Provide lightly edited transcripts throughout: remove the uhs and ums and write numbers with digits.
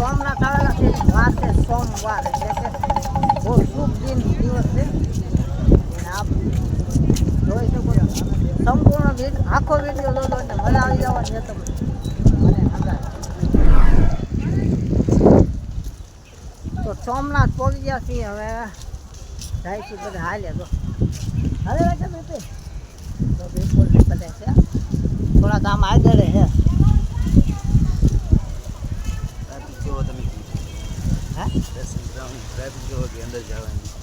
સોમનાથ આવેલા છે વાસે સોમવાર એટલે કે બહુ શુભ દિન દિવસ છે. આપ જોઈ શકો છો સંપૂર્ણ આખો વિડીયો જોજો એટલે મજા આવી જવાની છે તમને. મને સમજાય તો સોમનાથ પહોંચી ગયા છીએ. હવે જઈશું બધા હાલે તો હવે વાંચે બિલકુલ તો બિલકુલ બધા છે થોડા ગામ આગળ છે. અંદર જવાની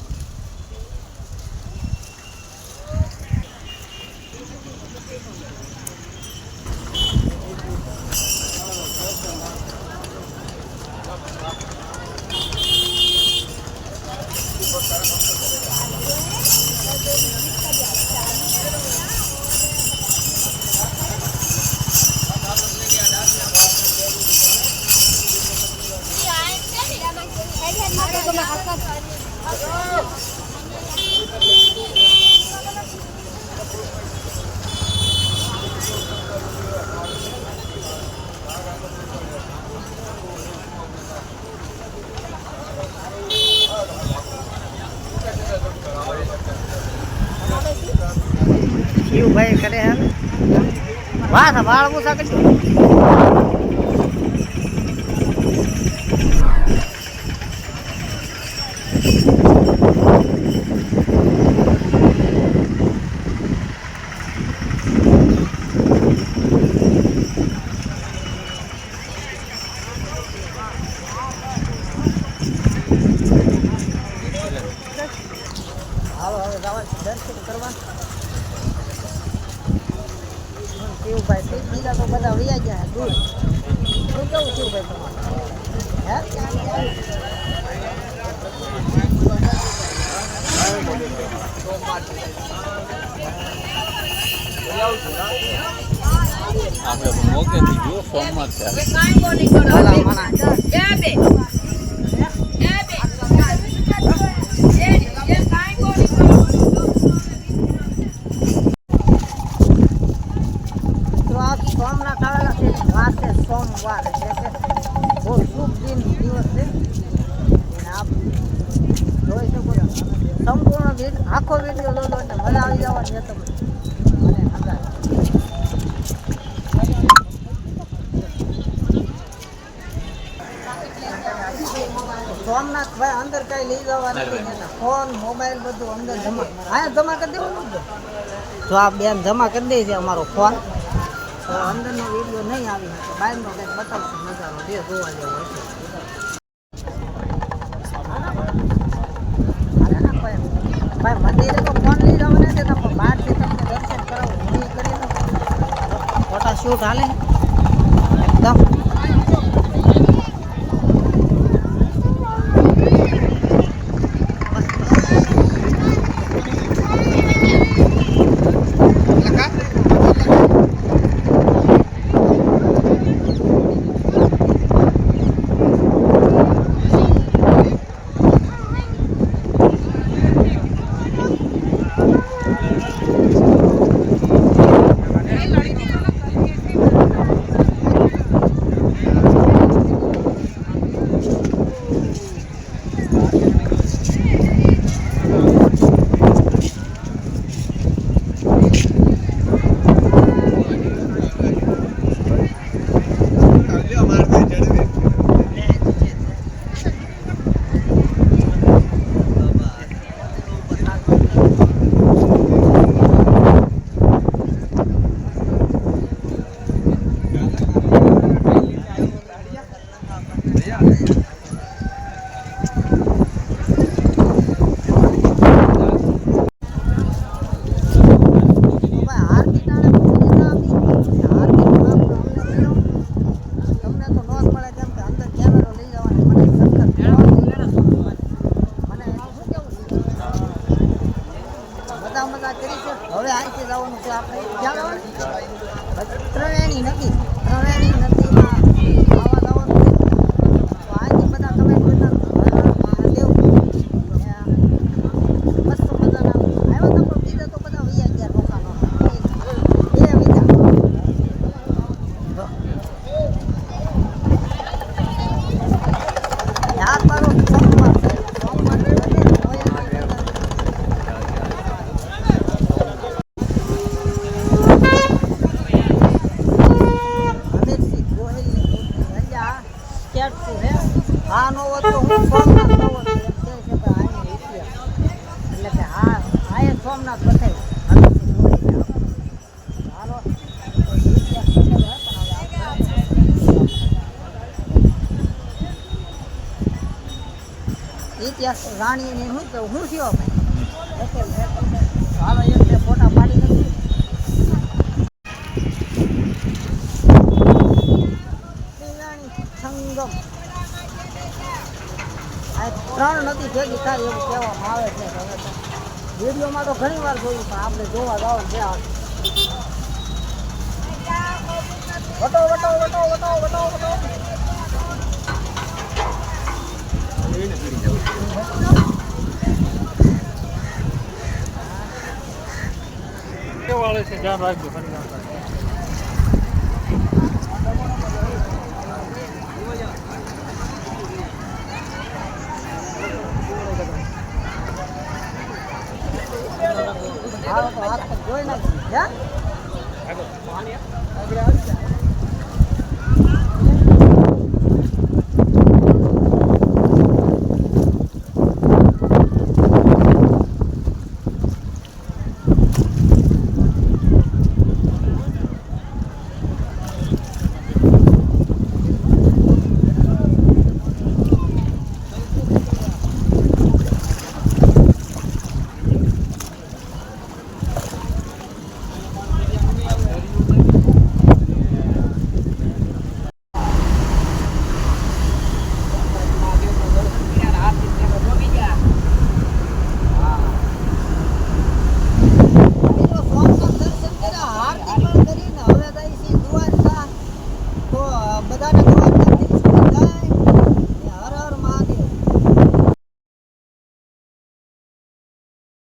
શિવભાઈ કરે હે વાહ વાળ મૂસા કરજો. હાલો હવે દર્શન કરવા શિવભાઈ બીજા તો બધા વૈયા ગયા દૂર. શું કેવું શિવભાઈ તમારે હે આપણે મોકેથી જો ફોનમાં સોમનાથ આવેલા છે વાસે સોમવાર એટલે કે બહુ શુભ દિન દિવસ છે. આપ જોઈ શકો છો સંપૂર્ણ આખો વિડીયો જોજો એટલે મજા આવી જવાની છે તમને. મને સમજાય સોમનાથ ભાઈ અંદર કઈ લઈ જવા નથી. ફોન મોબાઈલ બધું અંદર જમા જમા કરી દેવાનું. જો આ બેન જમા કરી દે છે અમારો ફોન તો અંદરનો વિડીયો નહીં આવી શકે. બહારનો કંઈક બતાવશું નજારો જે જોવા જેવો હશે. ભાઈ મંદિરે તો ફોન લઈ જવા નથી તો બહારથી તમને દર્શન કરાવું હું કરી દઉં. ફોટા શૂટ હાલે એકદમ આ નો હોત તો હું સોમનાથ નો હોત એમ કહે છે કે આનો ઇતિહાસ એટલે કે આ એ સોમનાથ બતાવ્યું હાલો ઇતિહાસ બતાવ્યો હે, પણ હવે ઇતિહાસ રાણીની શું કેવું હું થયો ભાઈ હાલો એક બે ફોટા પાડી નાખી સંગમ આ 3 નદી ભેગી થાય એવું કહેવામાં આવે છે હવે તો વિડીયોમાં તો ઘણી વાર જોયું પણ આપણે જોવા જવાનું છે આ વટો વટો વટો વટો વટો વટો વાળે છે ધ્યાન રાખજો ફરી